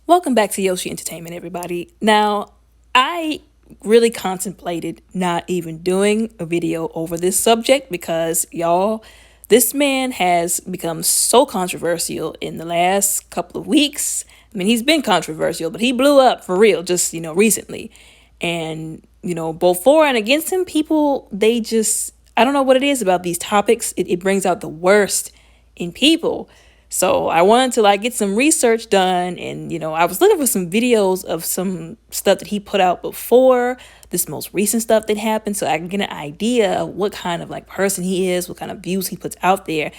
Welcome back to Yoshi Entertainment, everybody. Now, I really contemplated not even doing a video over this subject because, y'all, this man has become so controversial in the last couple of weeks. I mean, he's been controversial, but he blew up for real just, recently. And, both for and against him, people, I don't know what it is about these topics. It brings out the worst in people. So I wanted to get some research done, and I was looking for some videos of some stuff that he put out before this most recent stuff that happened, so I can get an idea of what kind of person he is, what kind of views he puts out there.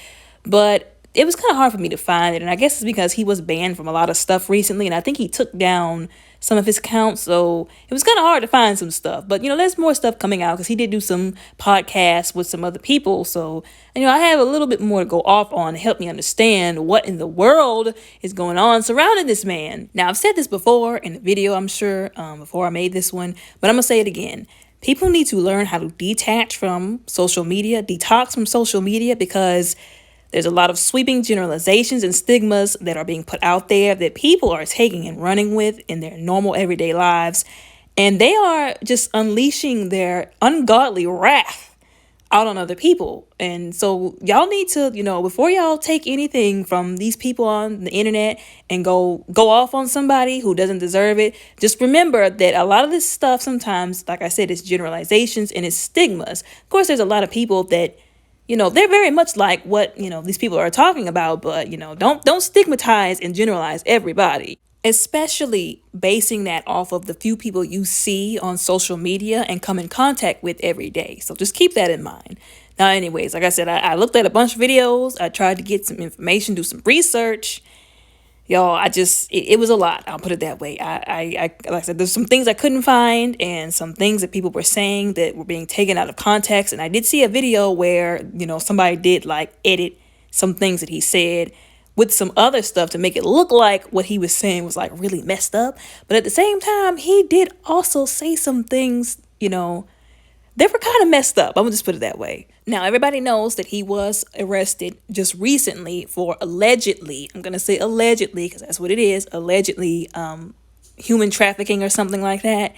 But it was kind of hard for me to find it, and I guess it's because he was banned from a lot of stuff recently, and I think he took down some of his accounts, so it was kind of hard to find some stuff. But there's more stuff coming out because he did do some podcasts with some other people, so I have a little bit more to go off on to help me understand what in the world is going on surrounding this man. Now, I've said this before in a video, I'm sure, before I made this one, but I'm gonna say it again. People need to learn how to detach from social media, detox from social media, because there's a lot of sweeping generalizations and stigmas that are being put out there that people are taking and running with in their normal everyday lives. And they are just unleashing their ungodly wrath out on other people. And so y'all need to, before y'all take anything from these people on the internet and go off on somebody who doesn't deserve it, just remember that a lot of this stuff sometimes, like I said, is generalizations and it's stigmas. Of course, there's a lot of people that they're very much like what, these people are talking about, but, don't stigmatize and generalize everybody, especially basing that off of the few people you see on social media and come in contact with every day. So just keep that in mind. Now, anyways, like I said, I looked at a bunch of videos. I tried to get some information, do some research. Y'all, it was a lot. I'll put it that way. I like I said, there's some things I couldn't find and some things that people were saying that were being taken out of context. And I did see a video where, somebody did edit some things that he said with some other stuff to make it look like what he was saying was really messed up. But at the same time, he did also say some things, they were kind of messed up. I'm gonna just put it that way. Now, everybody knows that he was arrested just recently for allegedly, I'm going to say allegedly because that's what it is, allegedly human trafficking or something like that.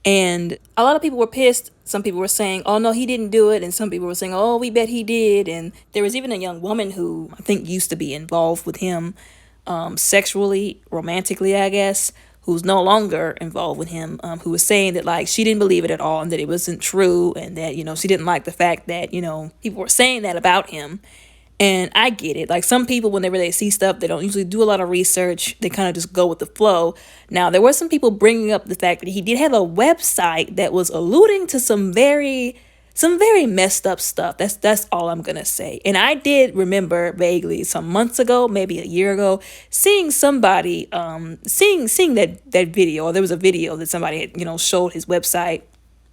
And a lot of people were pissed. Some people were saying, oh, no, he didn't do it. And some people were saying, oh, we bet he did. And there was even a young woman who I think used to be involved with him sexually, romantically, I guess, who's no longer involved with him, who was saying that she didn't believe it at all and that it wasn't true and that, she didn't like the fact that, people were saying that about him. And I get it. Some people, whenever they see stuff, they don't usually do a lot of research. They kind of just go with the flow. Now, there were some people bringing up the fact that he did have a website that was alluding to some very messed up stuff. That's all I'm gonna say. And I did remember vaguely some months ago, maybe a year ago, seeing somebody seeing that video, or there was a video that somebody had, showed his website.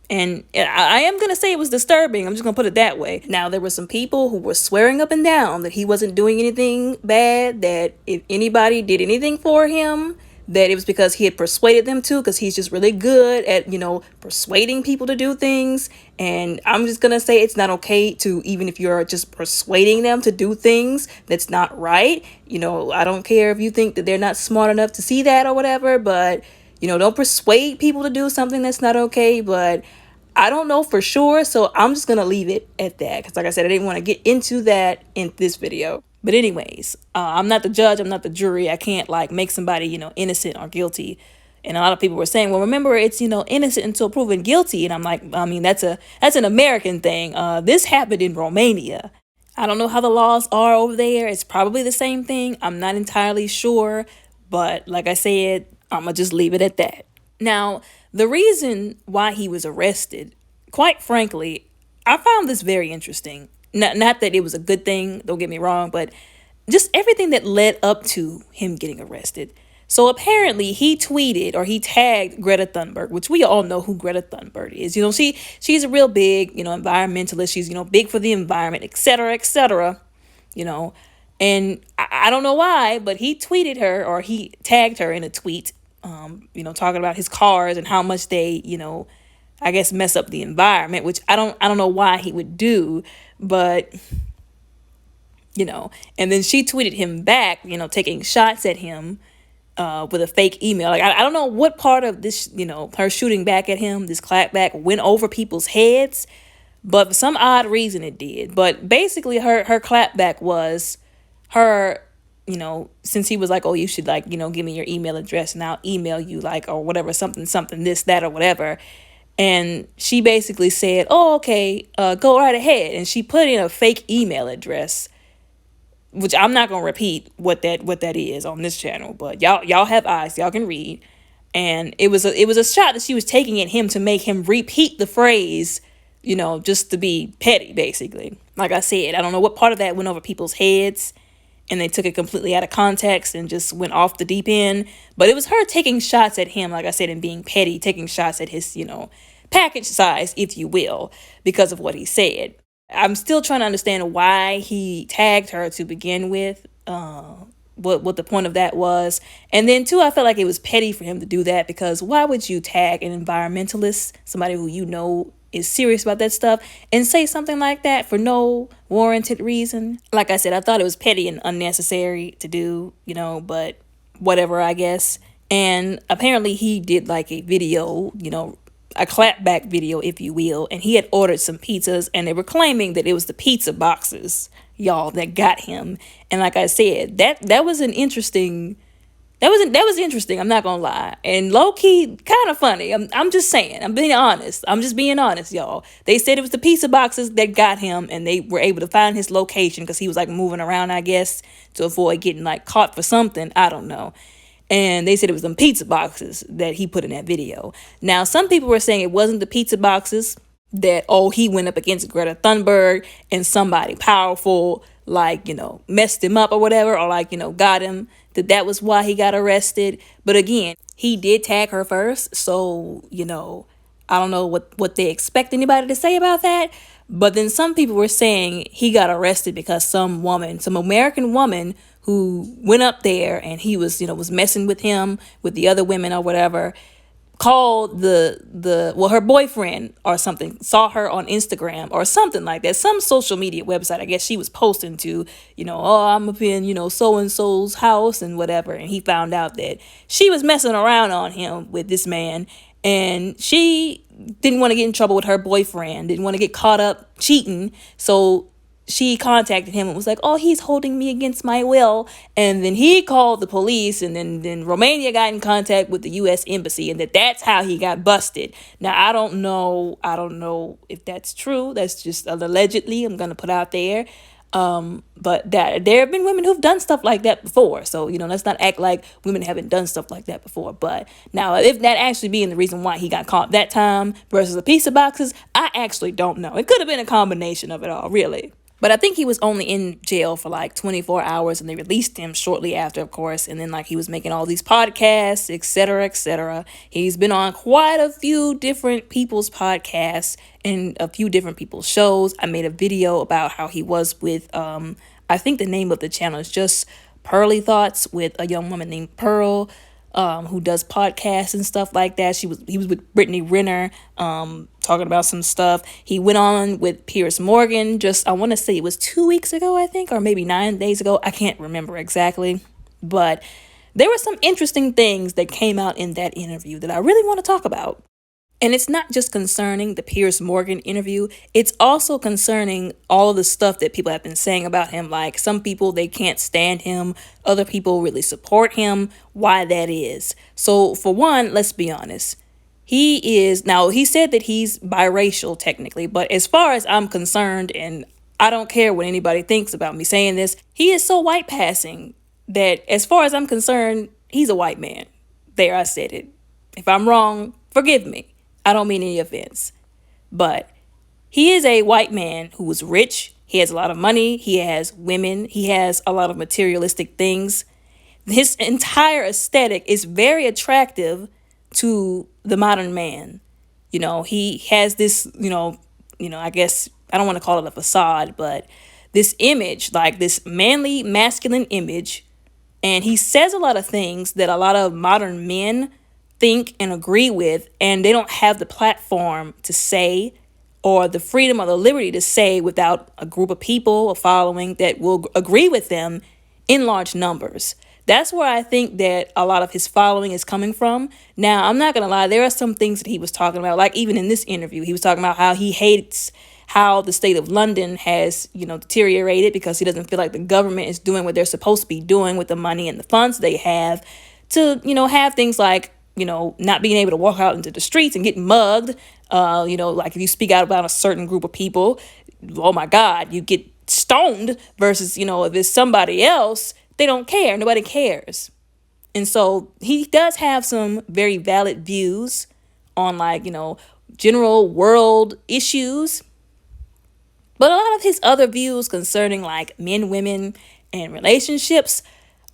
And I am going to say it was disturbing. I'm just going to put it that way. Now, there were some people who were swearing up and down that he wasn't doing anything bad, that if anybody did anything for him, that it was because he had persuaded them to, because he's just really good at, persuading people to do things. And I'm just going to say it's not okay to, even if you're just persuading them to do things that's not right. I don't care if you think that they're not smart enough to see that or whatever, but, don't persuade people to do something that's not okay. But I don't know for sure, so I'm just going to leave it at that. Because like I said, I didn't want to get into that in this video. But anyways, I'm not the judge. I'm not the jury. I can't make somebody, innocent or guilty. And a lot of people were saying, well, remember, it's, innocent until proven guilty. And I'm like, I mean, that's an American thing. This happened in Romania. I don't know how the laws are over there. It's probably the same thing. I'm not entirely sure. But like I said, I'm going to just leave it at that. Now, the reason why he was arrested, quite frankly, I found this very interesting. Not that it was a good thing, don't get me wrong, but just everything that led up to him getting arrested. So apparently he tweeted, or he tagged Greta Thunberg, which we all know who Greta Thunberg is. She's a real big, environmentalist. She's, big for the environment, et cetera, and I don't know why, but he tweeted her, or he tagged her in a tweet, talking about his cars and how much they, I guess mess up the environment, which I don't know why he would do, but and then she tweeted him back, taking shots at him with a fake email. Like, I don't know what part of this, her shooting back at him, this clapback, went over people's heads, but for some odd reason it did. But basically her clapback was her, since he was like, oh, you should, like, give me your email address and I'll email you, like, or whatever, something, this, that, or whatever. And she basically said, oh, okay, go right ahead. And she put in a fake email address, which I'm not gonna repeat what that is on this channel, but y'all have eyes, y'all can read. And it was a shot that she was taking at him to make him repeat the phrase, just to be petty, basically. Like I said, I don't know what part of that went over people's heads and they took it completely out of context and just went off the deep end. But it was her taking shots at him, like I said, and being petty, taking shots at his, package size, if you will, because of what he said. I'm still trying to understand why he tagged her to begin with, what the point of that was. And then too, I felt like it was petty for him to do that, because why would you tag an environmentalist, somebody who is serious about that stuff, and say something like that for no warranted reason? Like I said, I thought it was petty and unnecessary to do, but whatever, I guess. And apparently he did like a video, a clapback video, if you will, and he had ordered some pizzas, and they were claiming that it was the pizza boxes, y'all, that got him. And like I said, that was interesting. I'm not gonna lie, and low key kind of funny. I'm just saying. I'm being honest. I'm just being honest, y'all. They said it was the pizza boxes that got him, and they were able to find his location because he was like moving around, I guess, to avoid getting like caught for something. I don't know. And they said it was them pizza boxes that he put in that video. Now, some people were saying it wasn't the pizza boxes, that, oh, he went up against Greta Thunberg and somebody powerful, like, messed him up or whatever, or like, got him, that was why he got arrested. But again, he did tag her first. So, I don't know what they expect anybody to say about that. But then some people were saying he got arrested because some American woman who went up there and he was, was messing with him, with the other women or whatever, called her boyfriend or something, saw her on Instagram or something like that, some social media website, I guess she was posting to, oh, I'm up in, so-and-so's house and whatever. And he found out that she was messing around on him with this man, and she didn't want to get in trouble with her boyfriend, didn't want to get caught up cheating. So she contacted him and was like, oh, he's holding me against my will. And then he called the police, and then Romania got in contact with the U.S. Embassy, and that's how he got busted. Now, I don't know if that's true. That's just allegedly, I'm going to put out there. But there have been women who've done stuff like that before. So, let's not act like women haven't done stuff like that before. But now, if that actually being the reason why he got caught that time versus the pizza boxes, I actually don't know. It could have been a combination of it all, really. But I think he was only in jail for like 24 hours, and they released him shortly after, of course. And then like he was making all these podcasts, et cetera, et cetera. He's been on quite a few different people's podcasts and a few different people's shows. I made a video about how he was with, I think the name of the channel is just Pearly Thoughts, with a young woman named Pearl, who does podcasts and stuff like that. He was with Brittany Renner, talking about some stuff. He went on with Piers Morgan I want to say it was 2 weeks ago, I think, or maybe 9 days ago. I can't remember exactly, but there were some interesting things that came out in that interview that I really want to talk about. And it's not just concerning the Piers Morgan interview. It's also concerning all of the stuff that people have been saying about him. Like, some people, they can't stand him. Other people really support him. Why that is. So for one, let's be honest. He said that he's biracial technically, but as far as I'm concerned, and I don't care what anybody thinks about me saying this, he is so white passing that as far as I'm concerned, he's a white man. There, I said it. If I'm wrong, forgive me. I don't mean any offense, but he is a white man who is rich. He has a lot of money. He has women. He has a lot of materialistic things. His entire aesthetic is very attractive to the modern man. He has this, I guess, I don't want to call it a facade, but this image, like this manly, masculine image. And he says a lot of things that a lot of modern men think and agree with, and they don't have the platform to say, or the freedom or the liberty to say, without a group of people, a following that will agree with them in large numbers. That's where I think that a lot of his following is coming from. Now, I'm not going to lie, there are some things that he was talking about, like even in this interview, he was talking about how he hates how the state of London has, deteriorated because he doesn't feel like the government is doing what they're supposed to be doing with the money and the funds they have to, have things like, not being able to walk out into the streets and get mugged. Like if you speak out about a certain group of people, oh my God, you get stoned versus, if it's somebody else, they don't care. Nobody cares. And so he does have some very valid views on general world issues. But a lot of his other views concerning like men, women, and relationships,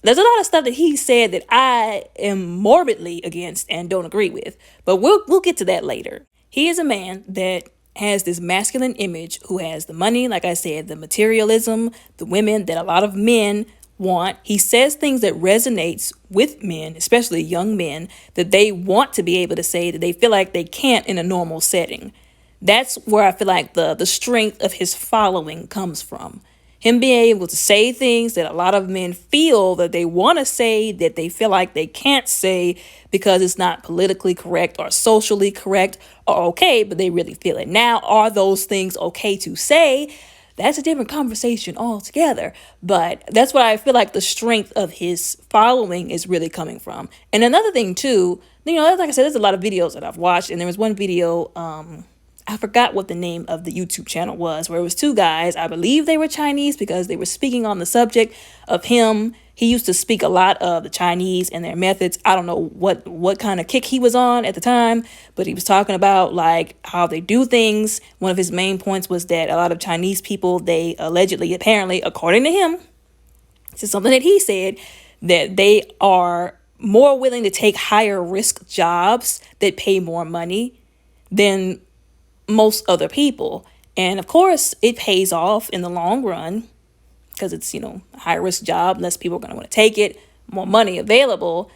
there's a lot of stuff that he said that I am morbidly against and don't agree with. But we'll get to that later. He is a man that has this masculine image who has the money, like I said, the materialism, the women that a lot of men want. He says things that resonates with men, especially young men, that they want to be able to say that they feel like they can't in a normal setting. That's where I feel like the strength of his following comes from. Him being able to say things that a lot of men feel that they want to say, that they feel like they can't say because it's not politically correct or socially correct or okay, but they really feel it. Now, are those things okay to say? That's a different conversation altogether. But that's what I feel like the strength of his following is really coming from. And another thing too, like I said, there's a lot of videos that I've watched, and there was one video, I forgot what the name of the YouTube channel was, where it was two guys. I believe they were Chinese because they were speaking on the subject of him. He used to speak a lot of the Chinese and their methods. I don't know what kind of kick he was on at the time, but he was talking about like how they do things. One of his main points was that a lot of Chinese people, they allegedly, apparently, according to him, this is something that he said, that they are more willing to take higher risk jobs that pay more money than most other people. And of course it pays off in the long run because it's, a high risk job, less people are going to want to take it, more money available,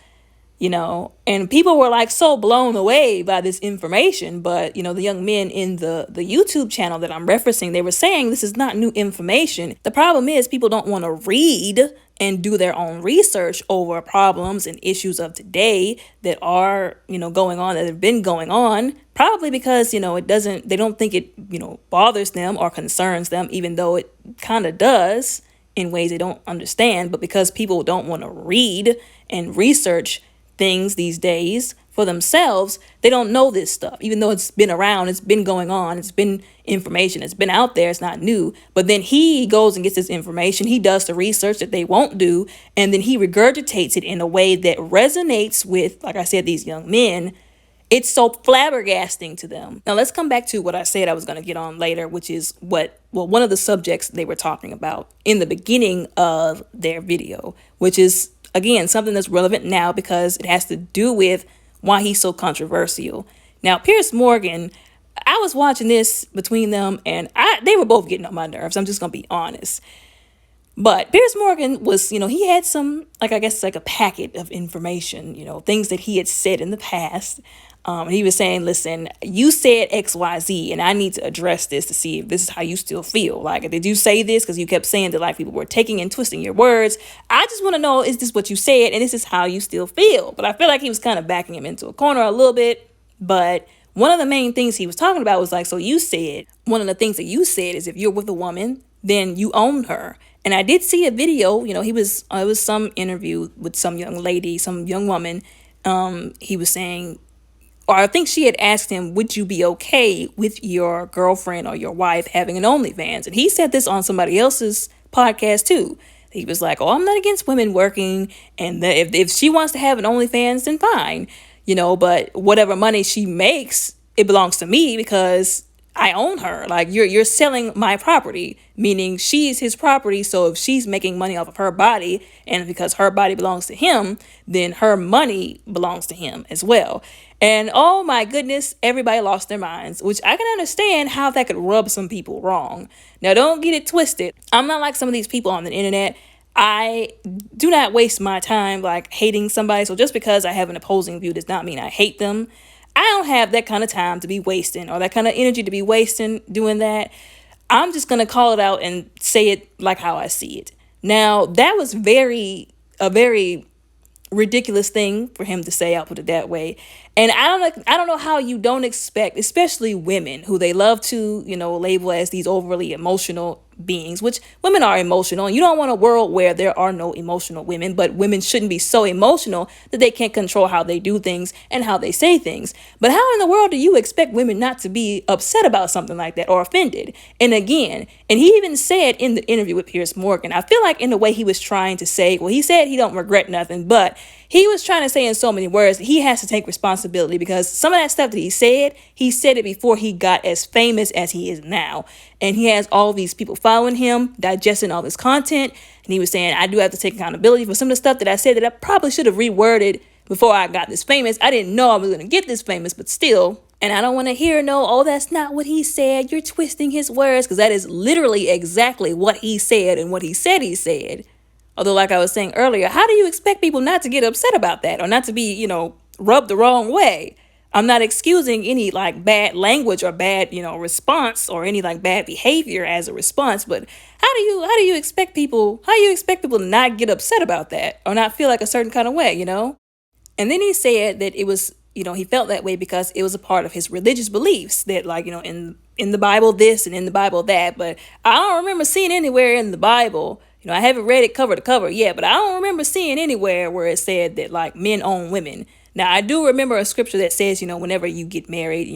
and people were like so blown away by this information. But, the young men in the YouTube channel that I'm referencing, they were saying this is not new information. The problem is people don't want to read and do their own research over problems and issues of today that are, going on, that have been going on, probably because, they don't think it, bothers them or concerns them, even though it kind of does in ways they don't understand. But because people don't want to read and research things these days for themselves, they don't know this stuff, even though it's been around, it's been going on, it's been information, it's been out there, it's not new. But then he goes and gets this information, he does the research that they won't do, and then he regurgitates it in a way that resonates with, like I said, these young men. It's so flabbergasting to them. Now let's come back to what I said I was going to get on later, which is one of the subjects they were talking about in the beginning of their video, which is, again, something that's relevant now because it has to do with why he's so controversial. Now, Piers Morgan, I was watching this between them and they were both getting on my nerves. I'm just going to be honest. But Piers Morgan was, he had some, like a packet of information, things that he had said in the past. He was saying, listen, you said X, Y, Z, and I need to address this to see if this is how you still feel. Like, did you say this? Because you kept saying that like people were taking and twisting your words. I just want to know, is this what you said? And this is how you still feel. But I feel like he was kind of backing him into a corner a little bit. But one of the main things he was talking about was like, so you said, one of the things that you said is if you're with a woman, then you own her. And I did see a video, it was some interview with some young lady, some young woman. He was saying, or I think she had asked him, would you be okay with your girlfriend or your wife having an OnlyFans? And he said this on somebody else's podcast too. He was like, oh, I'm not against women working. And if she wants to have an OnlyFans, then fine. But whatever money she makes, it belongs to me because I own her. Like you're selling my property, meaning she's his property. So if she's making money off of her body, and because her body belongs to him, then her money belongs to him as well. And oh my goodness, everybody lost their minds, which I can understand how that could rub some people wrong. Now, don't get it twisted. I'm not like some of these people on the internet. I do not waste my time like hating somebody. So just because I have an opposing view does not mean I hate them. I don't have that kind of time to be wasting or that kind of energy to be wasting doing that. I'm just going to call it out and say it like how I see it. Now, that was very a very ridiculous thing for him to say, I'll put it that way. And I don't know how you don't expect, especially women who they love to, label as these overly emotional beings, which women are emotional, and you don't want a world where there are no emotional women, but women shouldn't be so emotional that they can't control how they do things and how they say things. But how in the world do you expect women not to be upset about something like that or offended? And again, and he even said in the interview with Piers Morgan, I feel like in the way he was trying to say, well, he said he don't regret nothing, but he was trying to say in so many words that he has to take responsibility, because some of that stuff that he said it before he got as famous as he is now. And he has all these people following him, digesting all this content. And he was saying, I do have to take accountability for some of the stuff that I said that I probably should have reworded before I got this famous. I didn't know I was going to get this famous, but still. And I don't want to hear, no, oh, that's not what he said. You're twisting his words, because that is literally exactly what he said and what he said. Although, like I was saying earlier, how do you expect people not to get upset about that or not to be, rubbed the wrong way? I'm not excusing any bad language or bad, response or any bad behavior as a response. But how do you expect people to not get upset about that or not feel like a certain kind of way, And then he said that it was, he felt that way because it was a part of his religious beliefs that in the Bible this and in the Bible that. But I don't remember seeing anywhere in the Bible, I haven't read it cover to cover yet, but I don't remember seeing anywhere where it said that men own women. Now, I do remember a scripture that says, whenever you get married,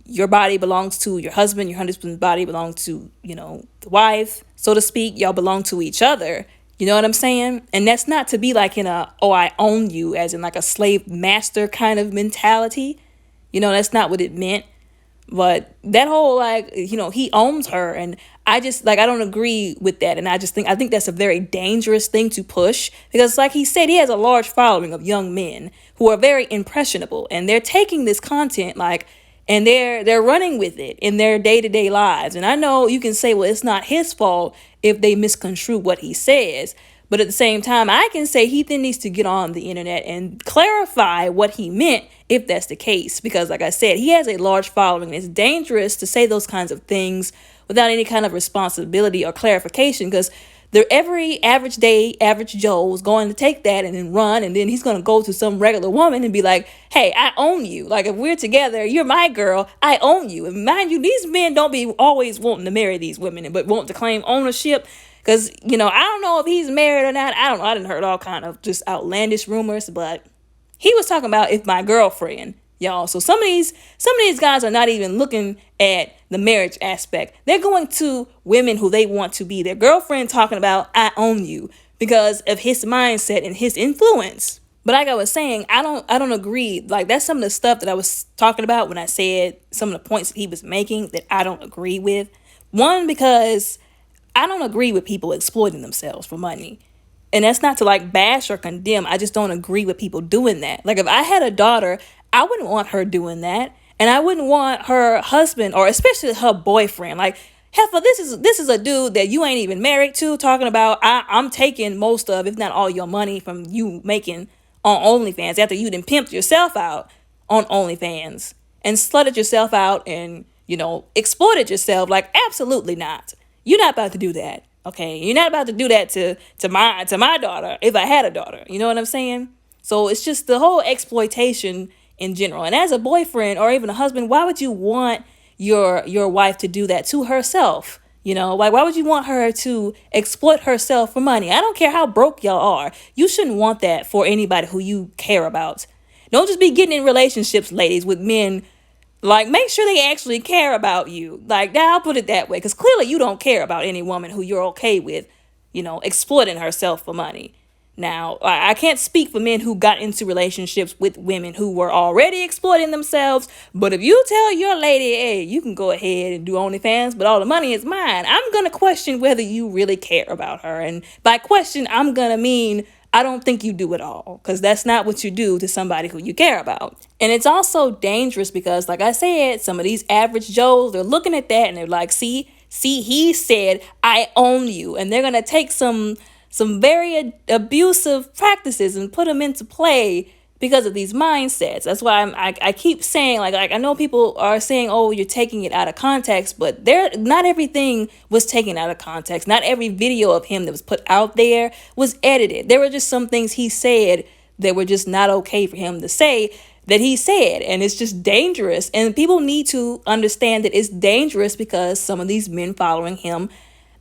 your body belongs to your husband, your husband's body belongs to, the wife, so to speak. Y'all belong to each other. You know what I'm saying? And that's not to be in I own you, as in a slave master kind of mentality. That's not what it meant. But that whole, he owns her. And I just, I don't agree with that. And I think that's a very dangerous thing to push. Because like he said, he has a large following of young men who are very impressionable. And they're taking this content, and they're running with it in their day-to-day lives. And I know you can say, well, it's not his fault if they misconstrue what he says. But at the same time, I can say he then needs to get on the internet and clarify what he meant if that's the case. Because like I said, he has a large following. It's dangerous to say those kinds of things without any kind of responsibility or clarification, because every average Joe is going to take that and then run, and then he's going to go to some regular woman and be like, hey, I own you. If we're together, you're my girl, I own you. And mind you, these men don't be always wanting to marry these women, but want to claim ownership. Because, I don't know if he's married or not. I don't know. I didn't heard all kind of just outlandish rumors, but he was talking about if my girlfriend, y'all. So some of these guys are not even looking at the marriage aspect. They're going to women who they want to be their girlfriend, talking about I own you because of his mindset and his influence. But like I was saying, I don't agree. That's some of the stuff that I was talking about when I said some of the points that he was making that I don't agree with. One, because I don't agree with people exploiting themselves for money. And that's not to bash or condemn. I just don't agree with people doing that. If I had a daughter, I wouldn't want her doing that. And I wouldn't want her husband, or especially her boyfriend. Heifer, this is a dude that you ain't even married to, talking about I'm taking most of, if not all your money from you making on OnlyFans after you done pimped yourself out on OnlyFans and slutted yourself out and, exploited yourself. Absolutely not. You're not about to do that, okay? You're not about to do that to my daughter if I had a daughter. You know what I'm saying? So it's just the whole exploitation in general. And as a boyfriend or even a husband, why would you want your wife to do that to herself? Why would you want her to exploit herself for money? I don't care how broke y'all are. You shouldn't want that for anybody who you care about. Don't just be getting in relationships, ladies, with men. Make sure they actually care about you. I'll put it that way. Because clearly you don't care about any woman who you're okay with, exploiting herself for money. Now, I can't speak for men who got into relationships with women who were already exploiting themselves. But if you tell your lady, hey, you can go ahead and do OnlyFans, but all the money is mine, I'm going to question whether you really care about her. And by question, I'm going to mean I don't think you do it all, because that's not what you do to somebody who you care about. And it's also dangerous because, like I said, some of these average Joes, they're looking at that and they're like, see, he said, I own you. And they're going to take some very abusive practices and put them into play because of these mindsets. That's why I keep saying, like I know people are saying, oh, you're taking it out of context, but not everything was taken out of context. Not every video of him that was put out there was edited. There were just some things he said that were just not okay for him to say, that he said, and it's just dangerous. And people need to understand that it's dangerous because some of these men following him,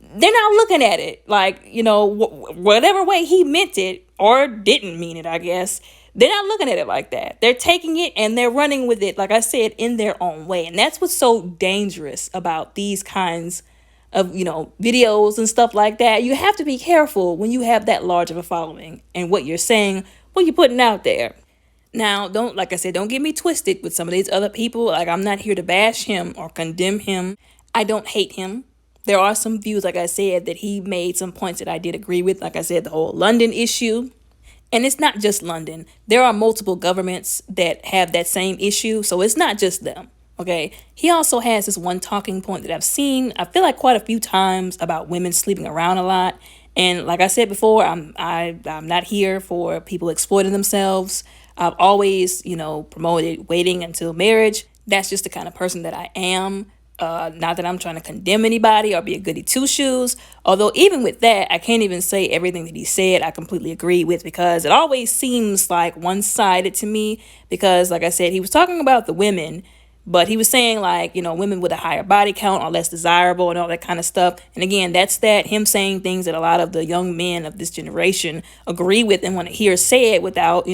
they're not looking at it like, whatever way he meant it or didn't mean it, I guess. They're not looking at it like that. They're taking it and they're running with it, like I said, in their own way. And that's what's so dangerous about these kinds of, videos and stuff like that. You have to be careful when you have that large of a following and what you're saying, what you're putting out there. Now, don't get me twisted with some of these other people. Like, I'm not here to bash him or condemn him. I don't hate him. There are some views, like I said, that he made some points that I did agree with. Like I said, the whole London issue. And it's not just London. There are multiple governments that have that same issue. So it's not just them. Okay. He also has this one talking point that I've seen, I feel like quite a few times, about women sleeping around a lot. And like I said before, I'm not here for people exploiting themselves. I've always, promoted waiting until marriage. That's just the kind of person that I am. Not that I'm trying to condemn anybody or be a goody two shoes. Although even with that, I can't even say everything that he said I completely agree with, because it always seems like one-sided to me. Because like I said, he was talking about the women, but he was saying like, women with a higher body count are less desirable and all that kind of stuff. And again, that's him saying things that a lot of the young men of this generation agree with and want to hear said without,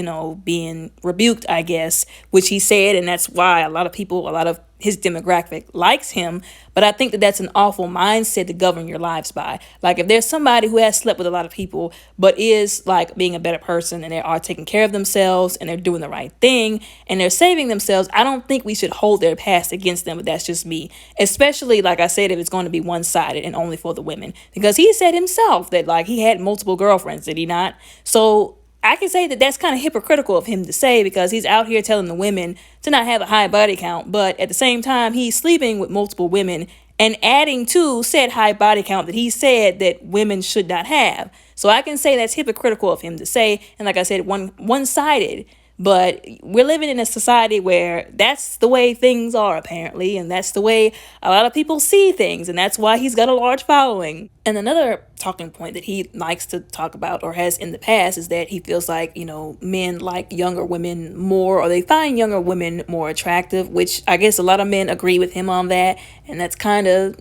being rebuked, I guess, which he said. And that's why a lot of his demographic likes him. But I think that that's an awful mindset to govern your lives by. Like, if there's somebody who has slept with a lot of people, but is like being a better person, and they are taking care of themselves and they're doing the right thing and they're saving themselves, I don't think we should hold their past against them. But that's just me. Especially, like I said, if it's going to be one-sided and only for the women, because he said himself that like he had multiple girlfriends, did he not? So I can say that that's kind of hypocritical of him to say, because he's out here telling the women to not have a high body count, but at the same time, he's sleeping with multiple women and adding to said high body count that he said that women should not have. So I can say that's hypocritical of him to say, and like I said, one-sided. But we're living in a society where that's the way things are, apparently, and that's the way a lot of people see things, and that's why he's got a large following. And another talking point that he likes to talk about, or has in the past, is that he feels like, men like younger women more, or they find younger women more attractive, which I guess a lot of men agree with him on that, and that's kind of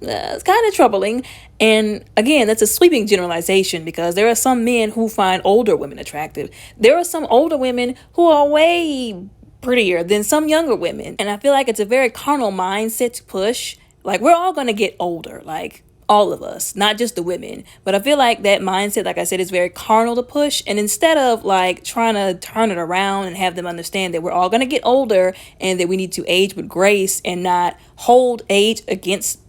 troubling. And again, that's a sweeping generalization, because there are some men who find older women attractive. There are some older women who are way prettier than some younger women. And I feel like it's a very carnal mindset to push. Like, we're all going to get older, like all of us, not just the women. But I feel like that mindset, like I said, is very carnal to push. And instead of like trying to turn it around and have them understand that we're all going to get older and that we need to age with grace and not hold age against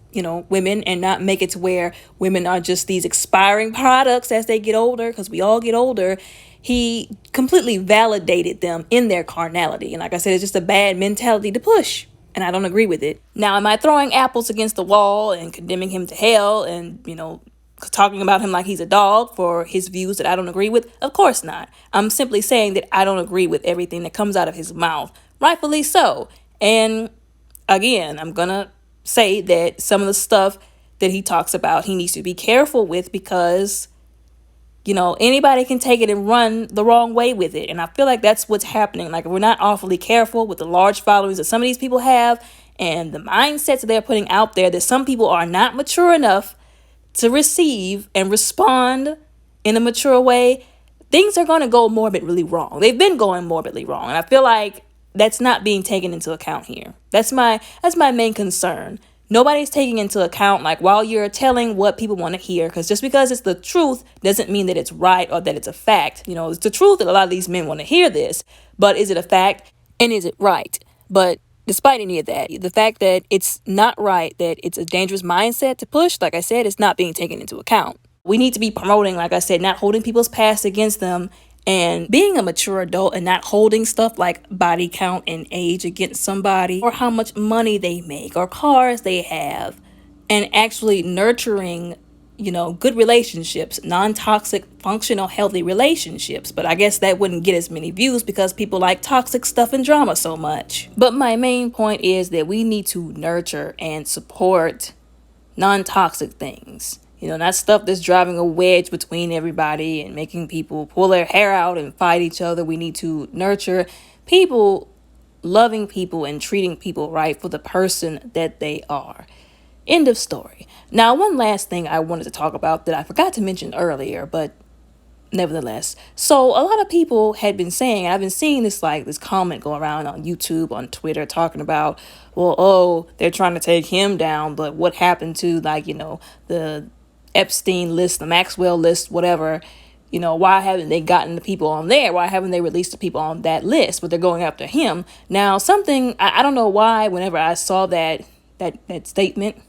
women, and not make it to where women are just these expiring products as they get older, because we all get older. He completely validated them in their carnality. And like I said, it's just a bad mentality to push. And I don't agree with it. Now, am I throwing apples against the wall and condemning him to hell and, talking about him like he's a dog for his views that I don't agree with? Of course not. I'm simply saying that I don't agree with everything that comes out of his mouth. Rightfully so. And again, I'm going to say that some of the stuff that he talks about, he needs to be careful with, because anybody can take it and run the wrong way with it. And I feel like that's what's happening. Like, if we're not awfully careful with the large followings that some of these people have and the mindsets that they're putting out there, that some people are not mature enough to receive and respond in a mature way, things are going to go morbidly wrong. They've been going morbidly wrong. And I feel like that's not being taken into account here. That's my main concern. Nobody's taking into account, like, while you're telling what people want to hear, because just because it's the truth doesn't mean that it's right or that it's a fact. It's the truth that a lot of these men want to hear this, but is it a fact and is it right? But despite any of that, the fact that it's not right, that it's a dangerous mindset to push, like I said, it's not being taken into account. We need to be promoting, like I said, not holding people's past against them, and being a mature adult and not holding stuff like body count and age against somebody, or how much money they make or cars they have, and actually nurturing good relationships, non-toxic, functional, healthy relationships. But I guess that wouldn't get as many views because people like toxic stuff and drama so much. But my main point is that we need to nurture and support non-toxic things. Not stuff that's driving a wedge between everybody and making people pull their hair out and fight each other. We need to nurture people, loving people and treating people right for the person that they are. End of story. Now, one last thing I wanted to talk about that I forgot to mention earlier, but nevertheless. So a lot of people had been saying, I've been seeing this comment go around on YouTube, on Twitter, talking about, well, oh, they're trying to take him down, but what happened to the Epstein list, the Maxwell list, whatever, why haven't they gotten the people on there? Why haven't they released the people on that list? But they're going after him. Now, I don't know why, whenever I saw that statement,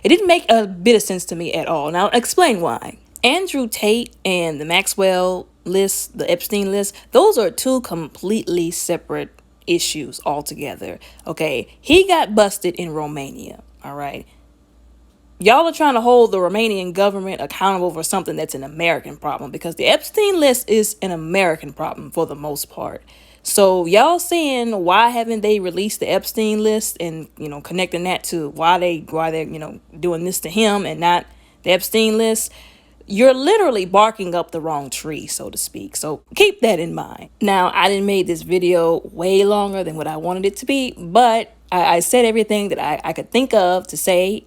it didn't make a bit of sense to me at all. Now, explain why. Andrew Tate and the Maxwell list, the Epstein list, those are two completely separate issues altogether. Okay, he got busted in Romania. All right. Y'all are trying to hold the Romanian government accountable for something that's an American problem, because the Epstein list is an American problem for the most part. So y'all saying, why haven't they released the Epstein list, and connecting that to why they're doing this to him and not the Epstein list? You're literally barking up the wrong tree, so to speak. So keep that in mind. Now, I didn't make this video way longer than what I wanted it to be, but I said everything that I could think of to say,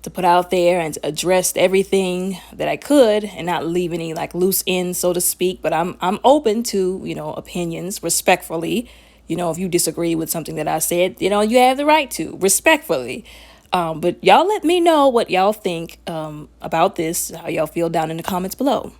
to put out there, and to address everything that I could and not leave any loose ends, so to speak. But I'm open to, opinions respectfully. If you disagree with something that I said, you have the right to respectfully. But y'all let me know what y'all think about this, how y'all feel down in the comments below.